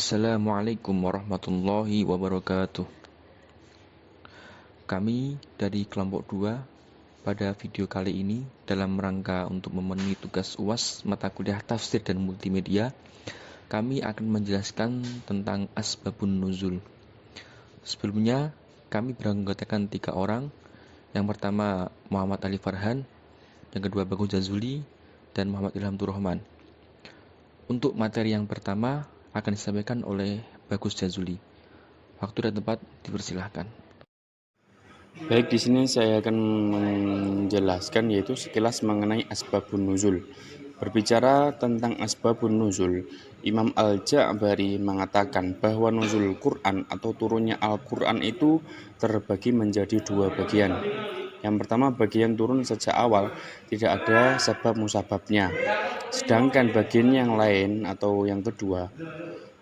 Assalamualaikum warahmatullahi wabarakatuh. Kami dari kelompok 2 pada video kali ini dalam rangka untuk memenuhi tugas UAS mata kuliah tafsir dan multimedia, kami akan menjelaskan tentang asbabun nuzul. Sebelumnya, kami beranggotakan 3 orang. Yang pertama Muhammad Ali Farhan, yang kedua Bagus Jazuli, dan Muhammad Ilham Turrahman. Untuk materi yang pertama akan disampaikan oleh Bagus Jazuli. Waktu dan tempat dipersilahkan. Baik, di sini saya akan menjelaskan yaitu sekilas mengenai asbabun nuzul. Berbicara tentang asbabun nuzul, Imam Al-Ja'bari mengatakan bahwa nuzul Quran atau turunnya Al-Quran itu terbagi menjadi 2 bagian. Yang pertama, bagian turun sejak awal, tidak ada sebab musababnya. Sedangkan bagian yang lain atau yang kedua,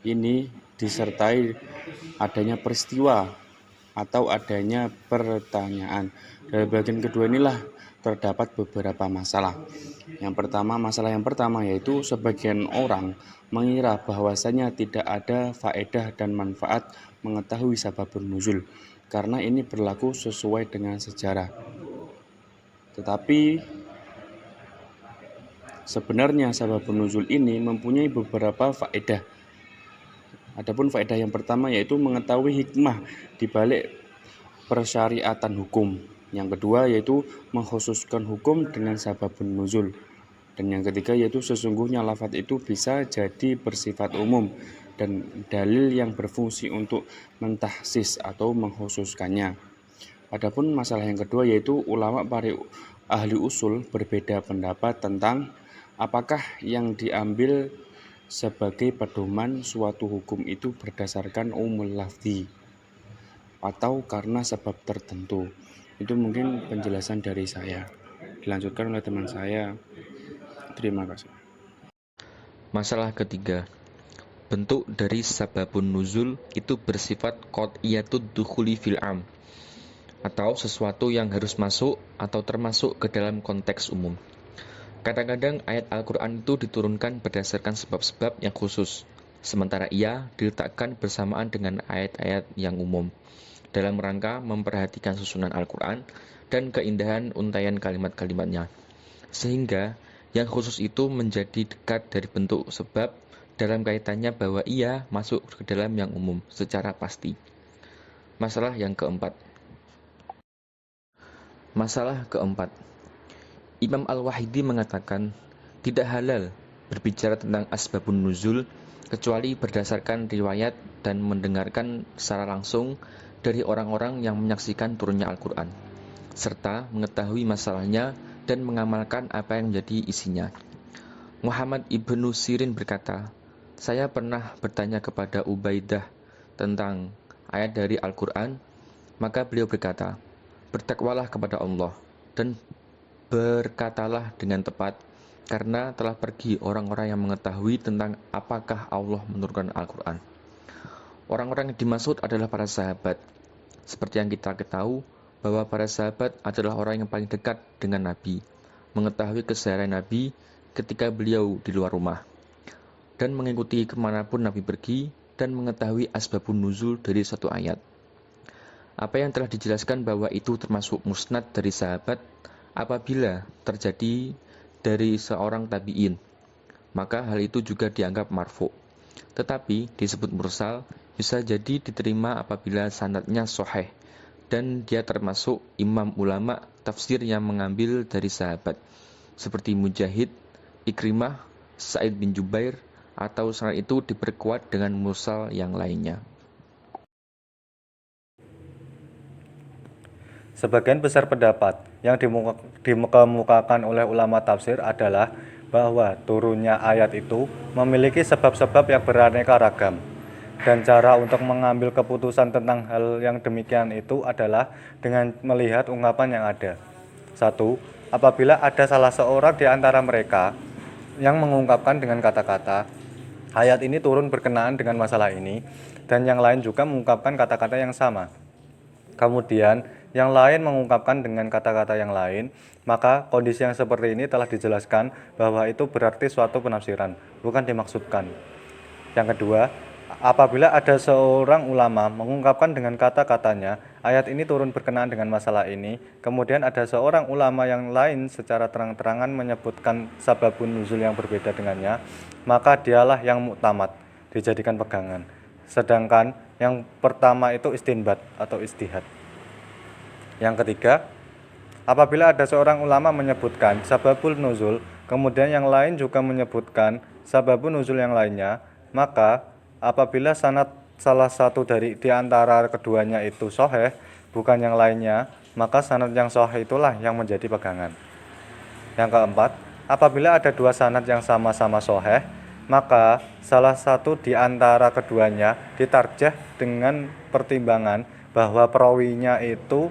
ini disertai adanya peristiwa atau adanya pertanyaan. Dalam bagian kedua inilah terdapat beberapa masalah. Masalah yang pertama yaitu sebagian orang mengira bahwasanya tidak ada faedah dan manfaat mengetahui sababun nuzul karena ini berlaku sesuai dengan sejarah. Tetapi sebenarnya sababun nuzul ini mempunyai beberapa faedah. Adapun faedah yang pertama yaitu mengetahui hikmah di balik persyariatan hukum. Yang kedua yaitu mengkhususkan hukum dengan sababun nuzul. Dan yang ketiga yaitu sesungguhnya lafaz itu bisa jadi bersifat umum dan dalil yang berfungsi untuk mentahsis atau mengkhususkannya. Adapun masalah yang kedua yaitu ulama para ahli usul berbeda pendapat tentang apakah yang diambil sebagai pedoman suatu hukum itu berdasarkan umul lafzi atau karena sebab tertentu. Itu mungkin penjelasan dari saya. Dilanjutkan oleh teman saya. Terima kasih. Masalah ketiga, bentuk dari sababun nuzul itu bersifat qat'iyatud dukhuli fil am, atau sesuatu yang harus masuk atau termasuk ke dalam konteks umum. Kadang-kadang ayat Al-Quran itu diturunkan berdasarkan sebab-sebab yang khusus, sementara ia diletakkan bersamaan dengan ayat-ayat yang umum, dalam rangka memperhatikan susunan Al-Quran dan keindahan untaian kalimat-kalimatnya. Sehingga yang khusus itu menjadi dekat dari bentuk sebab dalam kaitannya bahwa ia masuk ke dalam yang umum secara pasti. Masalah keempat. Imam Al-Wahidi mengatakan tidak halal berbicara tentang asbabun nuzul kecuali berdasarkan riwayat dan mendengarkan secara langsung dari orang-orang yang menyaksikan turunnya Al-Quran, serta mengetahui masalahnya dan mengamalkan apa yang menjadi isinya. Muhammad Ibnu Sirin berkata, saya pernah bertanya kepada Ubaidah tentang ayat dari Al-Quran, maka beliau berkata, bertakwalah kepada Allah dan berkatalah dengan tepat, karena telah pergi orang-orang yang mengetahui tentang apakah Allah menurunkan Al-Quran. Orang-orang yang dimaksud adalah para sahabat. Seperti yang kita ketahui, bahwa para sahabat adalah orang yang paling dekat dengan Nabi, mengetahui keseharian Nabi ketika beliau di luar rumah, dan mengikuti kemanapun Nabi pergi, dan mengetahui asbabun nuzul dari satu ayat. Apa yang telah dijelaskan bahwa itu termasuk musnad dari sahabat apabila terjadi dari seorang tabi'in, maka hal itu juga dianggap marfu'. Tetapi disebut mursal bisa jadi diterima apabila sanadnya sahih dan dia termasuk imam ulama tafsir yang mengambil dari sahabat seperti Mujahid, Ikrimah, Sa'id bin Jubair, atau sanad itu diperkuat dengan mursal yang lainnya. Sebagian besar pendapat yang dikemukakan oleh ulama tafsir adalah bahwa turunnya ayat itu memiliki sebab-sebab yang beraneka ragam. Dan cara untuk mengambil keputusan tentang hal yang demikian itu adalah dengan melihat ungkapan yang ada. 1. Apabila ada salah seorang di antara mereka yang mengungkapkan dengan kata-kata, ayat ini turun berkenaan dengan masalah ini, dan yang lain juga mengungkapkan kata-kata yang sama. Kemudian, yang lain mengungkapkan dengan kata-kata yang lain, maka kondisi yang seperti ini telah dijelaskan bahwa itu berarti suatu penafsiran, bukan dimaksudkan. Yang kedua, Apabila ada seorang ulama mengungkapkan dengan kata-katanya, ayat ini turun berkenaan dengan masalah ini, kemudian ada seorang ulama yang lain secara terang-terangan menyebutkan sababun nuzul yang berbeda dengannya, maka dialah yang muktamad, dijadikan pegangan. Sedangkan yang pertama itu istinbat atau istihad. Yang ketiga, apabila ada seorang ulama menyebutkan sababul nuzul, kemudian yang lain juga menyebutkan sababun nuzul yang lainnya, maka apabila sanad salah satu di antara keduanya itu sahih, bukan yang lainnya, maka sanad yang sahih itulah yang menjadi pegangan. Yang keempat, apabila ada dua sanad yang sama-sama sahih, maka salah satu di antara keduanya ditarjah dengan pertimbangan bahwa perawinya itu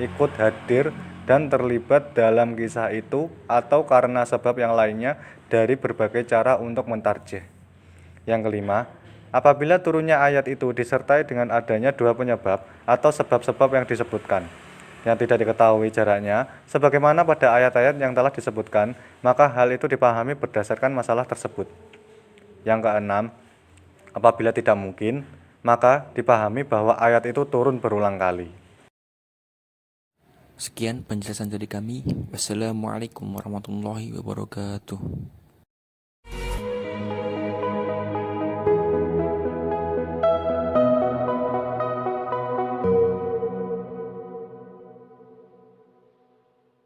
ikut hadir dan terlibat dalam kisah itu atau karena sebab yang lainnya dari berbagai cara untuk mentarjih. Yang kelima, apabila turunnya ayat itu disertai dengan adanya dua penyebab atau sebab-sebab yang disebutkan yang tidak diketahui jaraknya, sebagaimana pada ayat-ayat yang telah disebutkan, maka hal itu dipahami berdasarkan masalah tersebut. Yang keenam, apabila tidak mungkin, maka dipahami bahwa ayat itu turun berulang kali. Sekian penjelasan dari kami. Wassalamualaikum warahmatullahi wabarakatuh.